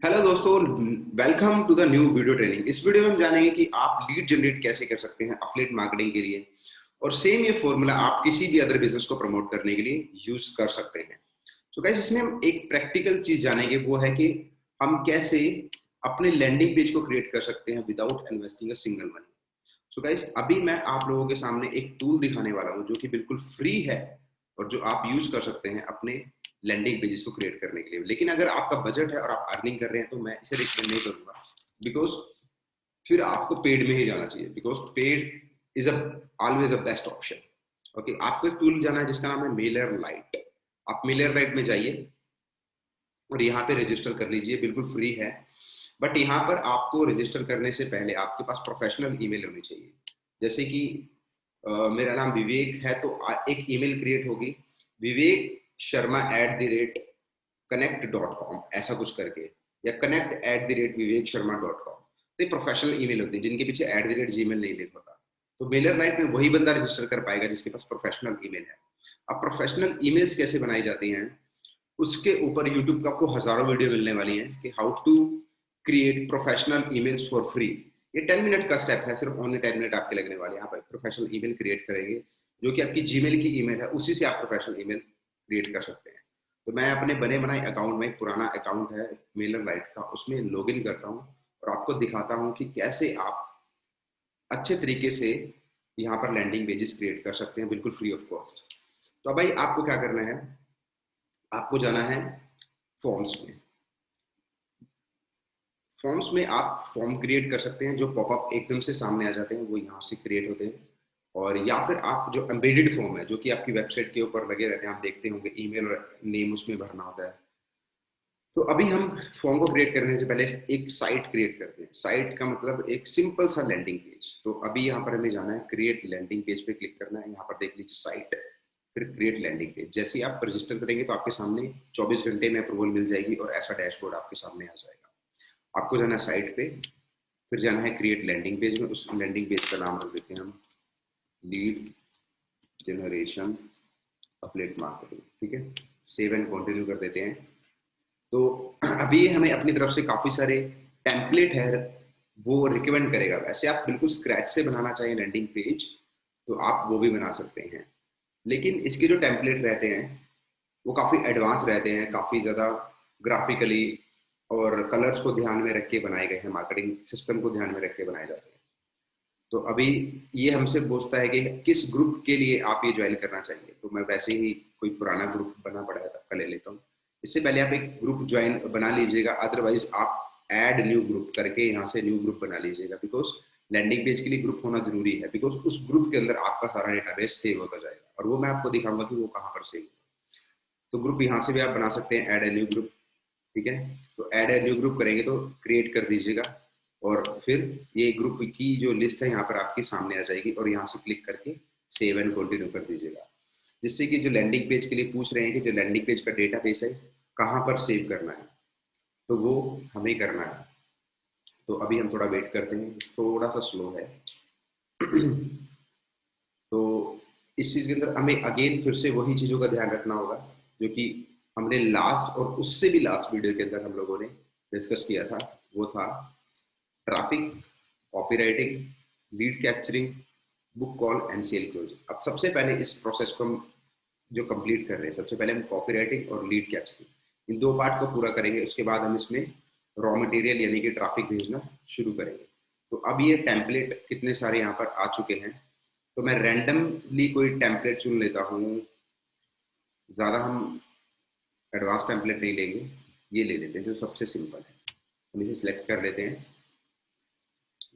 Hello दोस्तों, welcome to the new video training. इस video में हम जानेंगे कि आप लीड जनरेट कैसे कर सकते हैं एफिलिएट मार्केटिंग के लिए। और सेम ये फॉर्मूला आप किसी भी अदर बिजनेस को प्रमोट करने के लिए यूज कर सकते हैं। सो गाइस, इसमें हम एक प्रैक्टिकल चीज जानेंगे, वो है कि हम कैसे अपने लैंडिंग पेज को क्रिएट कर सकते हैं without investing a single money. So guys, अभी मैं आप लोगों के सामने एक टूल दिखाने वाला हूँ जो कि बिल्कुल फ्री है और जो आप यूज कर सकते हैं अपने लैंडिंग पेजेस को क्रिएट करने के लिए। लेकिन अगर आपका बजट है और आप अर्निंग कर रहे हैं तो मैं इसे रिकमेंड नहीं करूंगा, बिकॉज फिर आपको पेड में ही जाना चाहिए, because paid is a always a best option. Okay, आपको एक टूल जाना है जिसका नाम है मेलर लाइट। आप मेलर लाइट में जाइए और यहाँ पे रजिस्टर कर लीजिए, बिल्कुल फ्री है। बट यहाँ पर आपको रजिस्टर करने से पहले आपके पास प्रोफेशनल ईमेल होनी चाहिए। जैसे कि मेरा नाम विवेक है तो एक ईमेल क्रिएट होगी, विवेक शर्मा @connect.com, ऐसा कुछ करके, या connect@viveksharma.com। तो ये प्रोफेशनल ईमेल होती है जिनके पीछे @gmail नहीं लिखा होता। तो मेलर लाइट में वही बंदा रजिस्टर कर पाएगा जिसके पास प्रोफेशनल ईमेल है। अब प्रोफेशनल ईमेल्स कैसे बनाई जाती हैं, उसके ऊपर यूट्यूब पे आपको हजारों वीडियो मिलने वाली हैं कि how to create professional emails for free. ये 10 मिनट का स्टेप है, सिर्फ ओनली 10 मिनट आपके लगने वाले हैं। आप एक प्रोफेशनल ईमेल क्रिएट करेंगे जो कि आपकी जीमेल की ईमेल है, उसी से आप प्रोफेशनल ईमेल क्रिएट कर सकते हैं। तो मैं अपने बने बनाए अकाउंट में, एक पुराना अकाउंट है मेलर लाइट का, उसमें लॉग इन करता हूँ और आपको दिखाता हूँ कि कैसे आप अच्छे तरीके से यहाँ पर लैंडिंग पेजेस क्रिएट कर सकते हैं बिल्कुल फ्री ऑफ कॉस्ट। तो अब भाई आपको क्या करना है, आपको जाना है फॉर्म्स में। फॉर्म्स में आप फॉर्म क्रिएट कर सकते हैं, जो पॉपअप एकदम से सामने आ जाते हैं वो यहाँ से क्रिएट होते हैं। और या फिर आप जो एम्बेडेड फॉर्म है जो कि आपकी वेबसाइट के ऊपर लगे रहते हैं, आप देखते होंगे ईमेल और नेम उसमें भरना होता है। तो अभी हम फॉर्म को क्रिएट करने से पहले एक साइट क्रिएट करते हैं। साइट का मतलब एक सिंपल सा लैंडिंग पेज। तो अभी यहाँ पर हमें जाना है क्रिएट लैंडिंग पेज पे क्लिक करना है। यहाँ पर देख लीजिए साइट, फिर क्रिएट लैंडिंग पेज। जैसे ही आप रजिस्टर करेंगे तो आपके सामने 24 घंटे में अप्रूवल मिल जाएगी और ऐसा डैशबोर्ड आपके सामने आ जाएगा। आपको जाना है साइट पे, फिर जाना है क्रिएट लैंडिंग पेज में। उस लैंडिंग पेज का नाम रख देते हैं हम लीड जनरेशन एफिलिएट मार्केटिंग। ठीक है, सेव एंड कंटिन्यू कर देते हैं। तो अभी हमें अपनी तरफ से काफी सारे टेम्पलेट है वो रिकमेंड करेगा। वैसे आप बिल्कुल स्क्रैच से बनाना चाहिए लैंडिंग पेज तो आप वो भी बना सकते हैं, लेकिन इसके जो टेम्पलेट रहते हैं वो काफी एडवांस रहते हैं, काफी ज्यादा ग्राफिकली और कलर्स को ध्यान में रख के बनाए गए हैं, मार्केटिंग सिस्टम को ध्यान में रख के बनाए जाते हैं। तो अभी ये हमसे पूछता है कि किस ग्रुप के लिए आप ये ज्वाइन करना चाहिए। तो मैं वैसे ही कोई पुराना ग्रुप बना पड़ा है तब का ले लेता हूँ। इससे पहले आप एक ग्रुप ज्वाइन बना लीजिएगा, अदरवाइज आप ऐड न्यू ग्रुप करके यहाँ से न्यू ग्रुप बना लीजिएगा, बिकॉज लैंडिंग पेज के लिए ग्रुप होना जरूरी है, बिकॉज उस ग्रुप के अंदर आपका सारा डेटाबेस सेव होता जाएगा और वो मैं आपको दिखाऊंगा कि वो कहाँ पर सेव होगा। तो ग्रुप यहाँ से भी आप बना सकते हैं, ऐड ए न्यू ग्रुप। ठीक है, तो ऐड ए न्यू ग्रुप करेंगे तो क्रिएट कर दीजिएगा और फिर ये ग्रुप की जो लिस्ट है यहाँ पर आपके सामने आ जाएगी और यहाँ से क्लिक करके सेव एंड कंटिन्यू कर दीजिएगा। जिससे कि जो लैंडिंग पेज के लिए पूछ रहे हैं कि जो लैंडिंग पेज का डेटा बेस है कहाँ पर सेव करना है, तो वो हमें करना है। तो अभी हम थोड़ा वेट करते हैं, थोड़ा सा स्लो है। तो इस चीज के अंदर हमें अगेन फिर से वही चीजों का ध्यान रखना होगा जो कि हमने लास्ट और उससे भी लास्ट वीडियो के अंदर हम लोगों ने डिस्कस किया था। वो था traffic, copywriting, lead capturing, book call and sell close. अब सबसे पहले इस प्रोसेस को हम जो कंप्लीट कर रहे हैं, सबसे पहले हम कॉपीराइटिंग और लीड कैप्चरिंग इन दो पार्ट को पूरा करेंगे। उसके बाद हम इसमें रॉ मटेरियल यानी कि ट्रैफिक भेजना शुरू करेंगे। तो अब ये टेम्पलेट कितने सारे यहाँ पर आ चुके हैं, तो मैं रैंडमली कोई टेम्पलेट चुन लेता हूँ। ज़्यादा हम एडवांस टेम्पलेट नहीं लेंगे, ये ले लेते हैं जो सबसे सिंपल है। हम इसे सिलेक्ट कर लेते हैं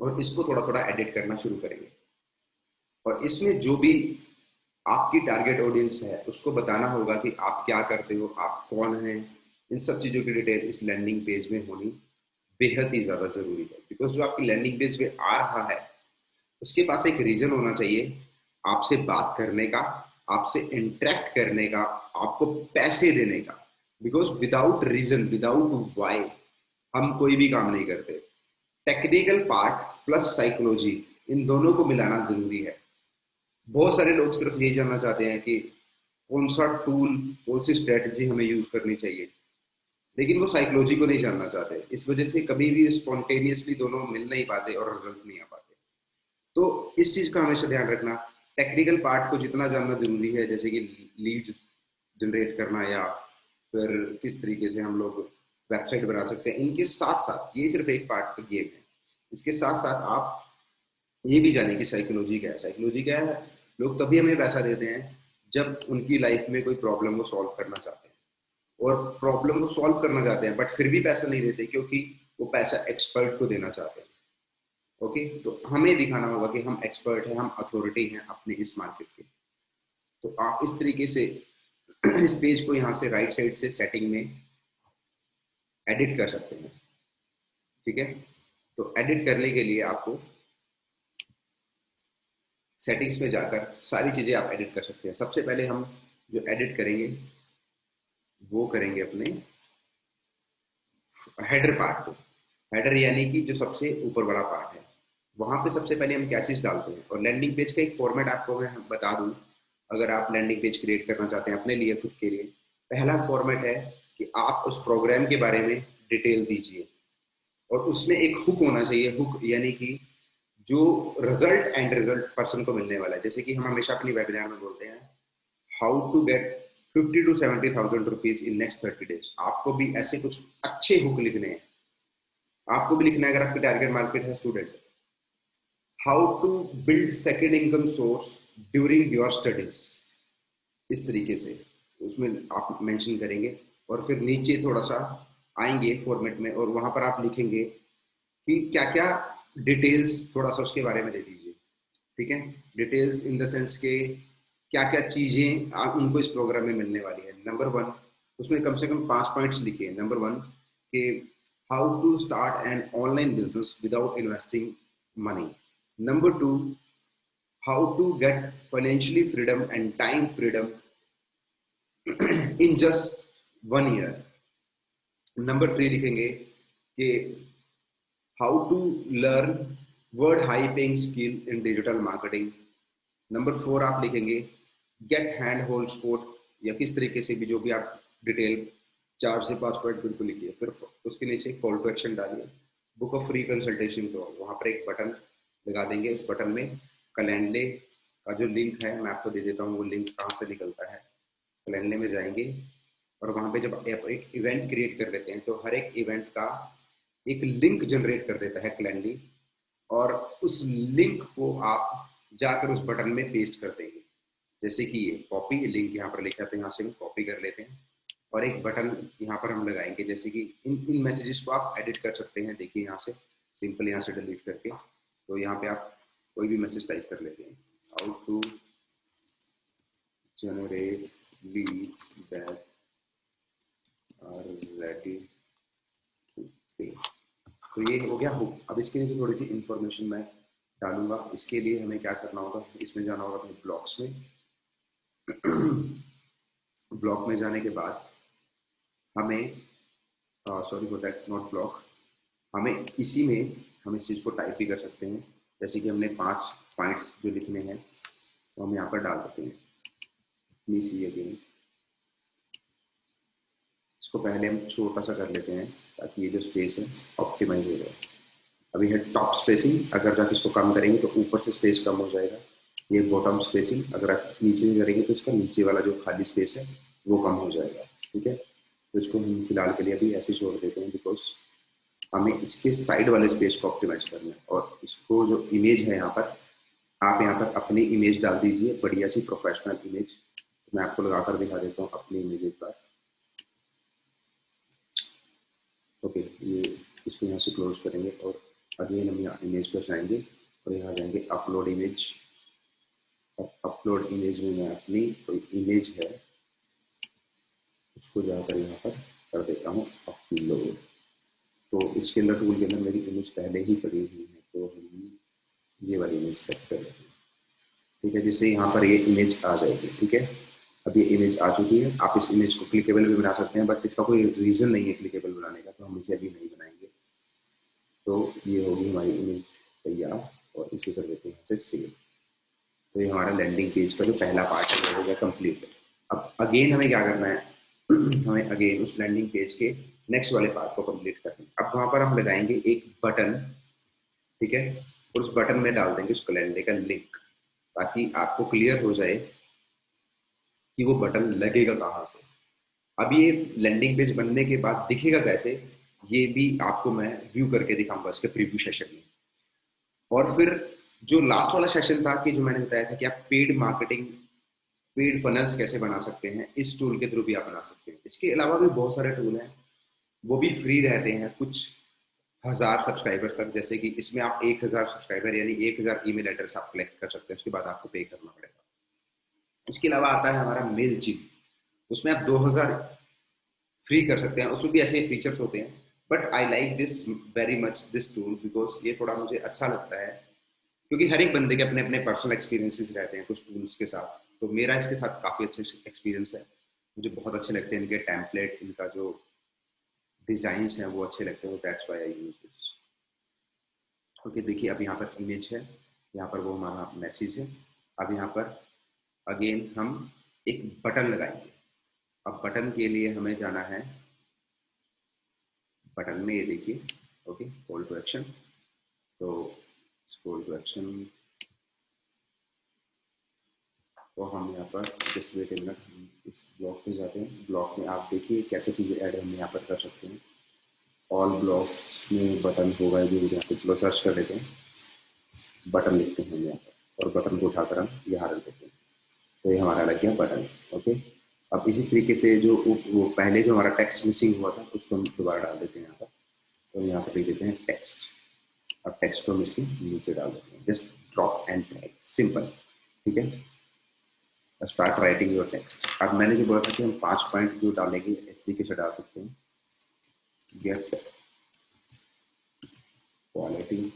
और इसको थोड़ा थोड़ा एडिट करना शुरू करेंगे। और इसमें जो भी आपकी टारगेट ऑडियंस है उसको बताना होगा कि आप क्या करते हो, आप कौन हैं। इन सब चीज़ों की डिटेल इस लैंडिंग पेज में होनी बेहद ही ज़्यादा ज़रूरी है, बिकॉज जो आपकी लैंडिंग पेज पे आ रहा है उसके पास एक रीजन होना चाहिए आपसे बात करने का, आपसे इंटरेक्ट करने का, आपको पैसे देने का। Because without reason, without why हम कोई भी काम नहीं करते। टेक्निकल पार्ट प्लस साइकोलॉजी, इन दोनों को मिलाना जरूरी है। बहुत सारे लोग सिर्फ ये जानना चाहते हैं कि कौन सा टूल, कौन सी स्ट्रेटजी हमें यूज करनी चाहिए। लेकिन वो साइकोलॉजी को नहीं जानना चाहते। इस वजह से कभी भी स्पॉन्टेनियसली दोनों मिल नहीं पाते और रिजल्ट नहीं आ पाते। तो इस चीज का हमेशा ध्यान रखना। टेक्निकल पार्ट को जितना जानना जरूरी है, जैसे कि लीड जनरेट करना या फिर किस तरीके से हम लोग वेबसाइट बना सकते हैं, इनके साथ साथ ये सिर्फ एक पार्ट का गेम है। इसके साथ साथ आप ये भी जाने कि साइकोलॉजी क्या है। साइकोलॉजी क्या है, लोग तभी हमें पैसा देते हैं जब उनकी लाइफ में कोई प्रॉब्लम को सॉल्व करना चाहते हैं, और प्रॉब्लम को सॉल्व करना चाहते हैं बट फिर भी पैसा नहीं देते क्योंकि वो पैसा एक्सपर्ट को देना चाहते हैं। ओके, तो हमें दिखाना होगा कि हम एक्सपर्ट हैं, हम अथॉरिटी हैं अपने इस मार्केट के। तो आप इस तरीके से इस पेज को यहाँ से राइट साइड से सेटिंग में एडिट कर सकते हैं। ठीक है, तो एडिट करने के लिए आपको सेटिंग्स में जाकर सारी चीजें आप एडिट कर सकते हैं। सबसे पहले हम जो एडिट करेंगे वो करेंगे अपने हेडर पार्ट को। हेडर यानी कि जो सबसे ऊपर वाला पार्ट है, वहां पे सबसे पहले हम क्या चीज डालते हैं। और लैंडिंग पेज का एक फॉर्मेट आपको मैं बता दूं, अगर आप लैंडिंग पेज क्रिएट करना चाहते हैं अपने लिए, खुद के लिए, पहला फॉर्मेट है कि आप उस प्रोग्राम के बारे में डिटेल दीजिए, और उसमें एक हुक होना चाहिए। हुक यानी कि जो रिजल्ट पर्सन को मिलने वाला है। जैसे कि हम हमेशा अपनी वेबिनार में बोलते हैं, how to get 50 to 70,000 rupees in next 30 days. आपको भी ऐसे कुछ अच्छे हुक लिखने हैं। आपको भी लिखना है, अगर आपकी टारगेट मार्केट है student, how to build second income source during your studies, इस तरीके से उसमें आप मेंशन करेंगे। और फिर नीचे थोड़ा सा आएंगे फॉर्मेट में, और वहां पर आप लिखेंगे कि क्या क्या डिटेल्स, थोड़ा सा उसके बारे में दे दीजिए। ठीक है, डिटेल्स इन द सेंस के क्या क्या चीजें उनको इस प्रोग्राम में मिलने वाली है। नंबर वन, उसमें कम से कम 5 पॉइंट्स लिखिए। नंबर वन कि how to start an online business without investing money. Number two, how to get financially freedom and time freedom in just 1 year. Number three लिखेंगे कि how to learn word high paying skill in digital marketing. Number four आप लिखेंगे gate hand hold sport, या किस तरीके से भी जो भी आप डिटेल 4 से 5 पॉइंट बिल्कुल लिखिए। फिर उसके नीचे कॉल टू एक्शन डालिए, बुक ऑफ फ्री कंसल्टेशन। तो वहां पर एक बटन लगा देंगे, उस बटन में कैलेंडर का जो लिंक है मैं आपको दे देता हूँ, वो लिंक कहाँ से निकलता है। कैलेंडर में जाएंगे, और वहां पे जब आप एक इवेंट क्रिएट कर देते हैं तो हर एक इवेंट का एक लिंक जनरेट कर देता है कैलेंडर, और उस लिंक को आप जाकर उस बटन में पेस्ट कर देंगे। जैसे कि ये कॉपी लिंक यहाँ पर लिखा है, तो यहाँ से हम कॉपी कर लेते हैं, और एक बटन यहाँ पर हम लगाएंगे। जैसे कि इन मैसेजेस को आप एडिट कर सकते हैं। देखिए यहाँ से सिंपल, यहाँ से डिलीट करके, तो यहाँ पे आप कोई भी मैसेज टाइप कर लेते हैं, how to generate leads that are ready to pay. तो ये हो गया हुक। अब इसके नीचे थोड़ी सी इंफॉर्मेशन मैं डालूंगा। इसके लिए हमें क्या करना होगा, इसमें जाना होगा अपने ब्लॉक्स में। ब्लॉक में जाने के बाद हमें, sorry for that, not block, हमें इसी में हम इस चीज़ को टाइप भी कर सकते हैं। जैसे कि हमने 5 पॉइंट्स जो लिखने हैं तो हम यहाँ पर डाल देते हैं। प्लीज सी अगेन, इसको पहले हम छोटा सा कर लेते हैं ताकि ये जो स्पेस है ऑप्टिमाइज हो जाए। अभी है टॉप स्पेसिंग, अगर जाके इसको कम करेंगे तो ऊपर से स्पेस कम हो जाएगा। ये बॉटम स्पेसिंग, अगर आप नीचे से करेंगे तो इसका नीचे वाला जो खाली स्पेस है वो कम हो जाएगा। ठीक है, तो इसको हम फिलहाल के लिए अभी ऐसे छोड़ देते हैं, बिकॉज हमें इसके साइड वाले स्पेस को ऑप्टिमाइज करना है। और इसको जो इमेज है यहाँ पर, आप यहाँ पर अपनी इमेज डाल दीजिए, बढ़िया सी प्रोफेशनल इमेज। मैं आपको लगाकर दिखा देता हूँ अपनी इमेज एक बार। ओके, ये इसको यहाँ से क्लोज करेंगे, और अगेन हम यहाँ इमेज पर जाएंगे, और यहाँ जाएंगे अपलोड इमेज। अपलोड इमेज में मैं अपनी कोई इमेज है उसको जाकर यहाँ पर कर देता हूँ अपलोड। तो इसके अंदर टूल के अंदर मेरी इमेज पहले ही पड़ी हुई है, तो हम ये वाली इमेज सेलेक्ट कर लेते हैं। ठीक है, जिससे यहाँ पर ये इमेज आ जाएगी। ठीक है, अब ये इमेज आ चुकी है। आप इस इमेज को क्लिकेबल भी बना सकते हैं, बट इसका कोई रीजन नहीं है क्लिकेबल बनाने का, तो हम इसे अभी नहीं बनाएंगे। तो ये होगी हमारी इमेज तैयार, और इसे कर देते हैं यहाँ से सेव। तो ये हमारा लैंडिंग पेज का जो पहला पार्ट है वो हो गया कंप्लीट। अब अगेन हमें क्या करना है, हमें अगेन उस लैंडिंग पेज के नेक्स्ट वाले पार्ट को कंप्लीट करते हैं। अब वहां पर हम लगाएंगे एक बटन, ठीक है, और उस बटन में डाल देंगे उस कैलेंडर का लिंक, ताकि आपको क्लियर हो जाए कि वो बटन लगेगा कहाँ से। अब ये लैंडिंग पेज बनने के बाद दिखेगा कैसे, ये भी आपको मैं व्यू करके दिखाऊंगा इसके प्रीव्यू सेशन में। और फिर जो लास्ट वाला सेशन था कि जो मैंने बताया था कि आप पेड मार्केटिंग, पेड फनल्स कैसे बना सकते हैं, इस टूल के थ्रू भी आप बना सकते हैं। इसके अलावा भी बहुत सारे टूल हैं, वो भी फ्री रहते हैं कुछ हजार सब्सक्राइबर तक। जैसे कि इसमें आप 1000 सब्सक्राइबर यानी 1000 ईमेल एड्रेस आप कलेक्ट कर सकते हैं, उसके बाद आपको पे करना पड़ेगा। इसके अलावा आता है हमारा मेल चिप, उसमें आप 2000 फ्री कर सकते हैं, उसमें भी ऐसे फीचर्स होते हैं। But I like this very much this tool, because ये थोड़ा मुझे अच्छा लगता है, क्योंकि हर एक बंदे के अपने अपने पर्सनल एक्सपीरियंसेस रहते हैं कुछ टूल्स के साथ। तो मेरा इसके साथ काफ़ी अच्छे एक्सपीरियंस है, मुझे बहुत अच्छे लगते हैं इनके टेम्पलेट, इनका जो डिजाइन्स हैं वो अच्छे लगते हैं, that's why I use this. Okay, देखिए अब यहाँ पर इमेज है, यहाँ पर वो हमारा मैसेज है। अब यहाँ पर अगेन हम एक बटन लगाएंगे। अब बटन के लिए हमें जाना है बटन में, ये देखिए, ओके, कॉल टू एक्शन। तो कॉल टू एक्शन तो हम यहाँ पर जस्ट वेट ए मिनट, हम इस ब्लॉक पे जाते हैं। ब्लॉक में आप देखिए क्या क्या चीज़ें ऐड हम यहाँ पर कर सकते हैं। ऑल ब्लॉक्स में बटन होगा, जो यहाँ पे चलो सर्च कर लेते हैं, बटन लिखते हैं यहाँ पर और बटन को उठाकर हम यहाँ रख देते हैं। तो ये हमारा लग गया बटन। ओके, अब इसी तरीके से जो वो पहले जो हमारा टेक्स्ट मिसिंग हुआ था उसको हम दोबारा डाल देते हैं यहाँ पर। तो यहाँ पर लिख देते हैं टेक्स्ट। अब टेक्स्ट को हम इसके नीचे डाल देते हैं, just drop and drag, simple, ठीक है। Start writing your text. अब मैंने जो बोला था कि हम 5 पॉइंट जो डालेंगे इस तरीके से डाल सकते हैं, गेट क्वालिटी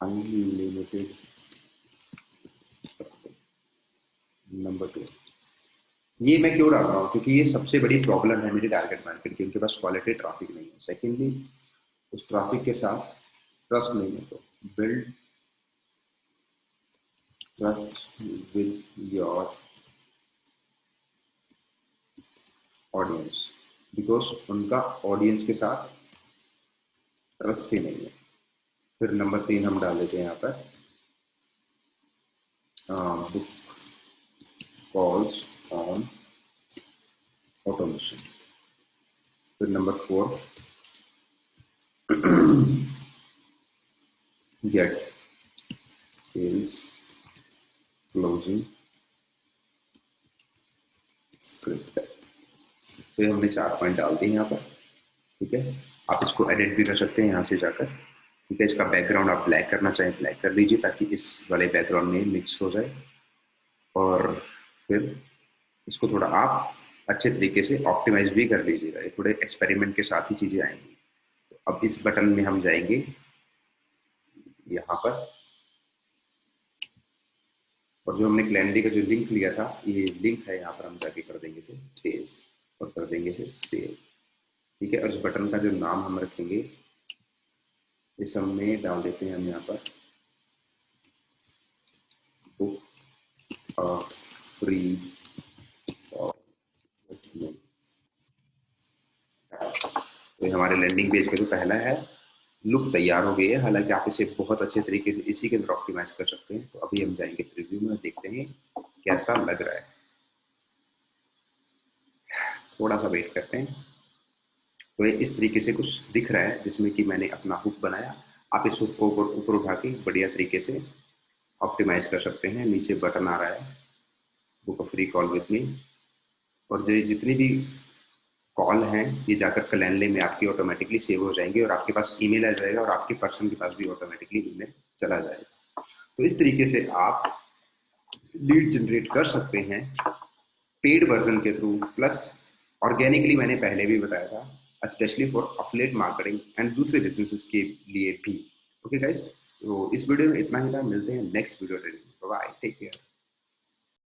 अनलिमिटेड, नंबर 2। ये मैं क्यों डाल रहा हूँ, क्योंकि ये सबसे बड़ी प्रॉब्लम है मेरी टारगेट मार्केट की, उनके पास क्वालिटी ट्रैफिक नहीं है। सेकेंडली, उस ट्रैफिक के साथ ट्रस्ट नहीं है, तो build trust with your audience, because उनका ऑडियंस के साथ ट्रस्ट ही नहीं है। फिर नंबर 3 हम डाल देते हैं यहाँ पर बुक कॉल्स ऑन ऑटोमेशन। फिर number 4 get sales closing script. फिर हमने 4 पॉइंट डाल दिए यहाँ पर, ठीक है। आप इसको एडिट भी कर सकते हैं यहाँ से जाकर, ठीक है। इसका बैकग्राउंड आप ब्लैक करना चाहें ब्लैक कर लीजिए, ताकि इस वाले बैकग्राउंड में मिक्स हो जाए। और फिर इसको थोड़ा आप अच्छे तरीके से ऑप्टिमाइज भी कर लीजिएगा, ये थोड़े एक्सपेरिमेंट के साथ ही चीज़ें आएंगी। तो अब इस बटन में हम जाएंगे यहाँ पर, और जो हमने कैलेंडर का जो लिंक लिया था, ये लिंक है, यहाँ पर हम जाके कर देंगे इसे पेस्ट और कर देंगे इसे सेव, ठीक है। और इस बटन का जो नाम हम रखेंगे, इस हम में डाल देते हैं हम यहाँ पर बुक फ्री और तो हमारे लैंडिंग पेज का जो पहला है लुक तैयार हो गई है। हालांकि आप इसे बहुत अच्छे तरीके से इसी के अंदर ऑप्टिमाइज कर सकते हैं। तो अभी हम जाएंगे प्रीव्यू में, देखते हैं कैसा लग रहा है, थोड़ा सा वेट करते हैं। तो ये इस तरीके से कुछ दिख रहा है, जिसमें कि मैंने अपना हुक बनाया। आप इस हुक को ऊपर उठा के बढ़िया तरीके से ऑप्टिमाइज कर सकते हैं। नीचे बटन आ रहा है book free call with me, और जो जितनी भी कॉल हैं ये जाकर कैलेंडर में आपकी ऑटोमेटिकली सेव हो जाएंगे, और आपके पास ईमेल आ जाएगा, और आपके पर्सन के पास भी ऑटोमेटिकली ईमेल चला जाएगा। तो इस तरीके से आप लीड जनरेट कर सकते हैं पेड वर्जन के थ्रू, प्लस ऑर्गेनिकली मैंने पहले भी बताया था, specially for affiliate marketing and दूसरे बिजनेसेस के लिए भी। ओके गाइस, तो इस वीडियो में इतना ही था, मिलते हैं next video training. Bye, take care.